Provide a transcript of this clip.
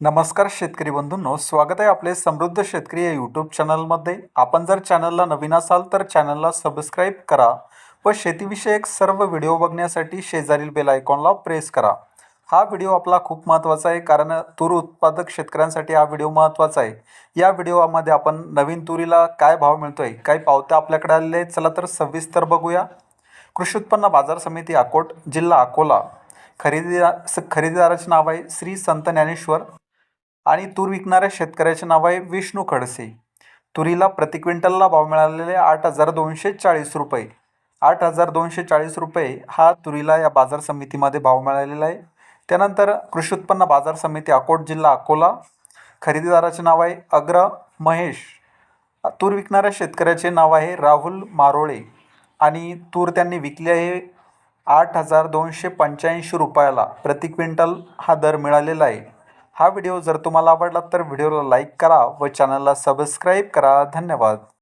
नमस्कार शेतकरी बंधूंनो, स्वागत आहे आपले समृद्ध शेतकरी या यूट्यूब चॅनलमध्ये. आपण जर चॅनलला नवीन असाल तर चॅनलला सबस्क्राईब करा व शेतीविषयक सर्व व्हिडिओ बघण्यासाठी शेजारील बेल आयकॉनला प्रेस करा. हा व्हिडिओ आपला खूप महत्त्वाचा आहे, कारण तूर उत्पादक शेतकऱ्यांसाठी हा व्हिडिओ महत्त्वाचा आहे. या व्हिडिओमध्ये आपण नवीन तुरीला काय भाव मिळतोय, काही पावत्या आपल्याकडे आलेले आहेत, चला तर सविस्तर बघूया. कृषी उत्पन्न बाजार समिती अकोट, जिल्हा अकोला. खरेदीदाराचे नाव आहे श्री संत ज्ञानेश्वर आणि तूर विकणाऱ्या शेतकऱ्याचे नाव आहे विष्णू खडसे. तुरीला प्रति क्विंटलला भाव मिळालेले 8,240 रुपये. 8,240 रुपये हा तुरीला या बाजार समितीमध्ये भाव मिळालेला आहे. त्यानंतर कृषी उत्पन्न बाजार समिती अकोट, जिल्हा अकोला. खरेदीदाराचे नाव आहे अग्र महेश. तूर विकणाऱ्या शेतकऱ्याचे नाव आहे राहुल मारोळे आणि तूर त्यांनी विकली आहे 8,285 रुपयाला. प्रति क्विंटल हा दर मिळालेला आहे. हा व्हिडिओ जर तुम्हाला आवडला तर व्हिडिओला लाईक करा व चॅनलला सबस्क्राईब करा. धन्यवाद.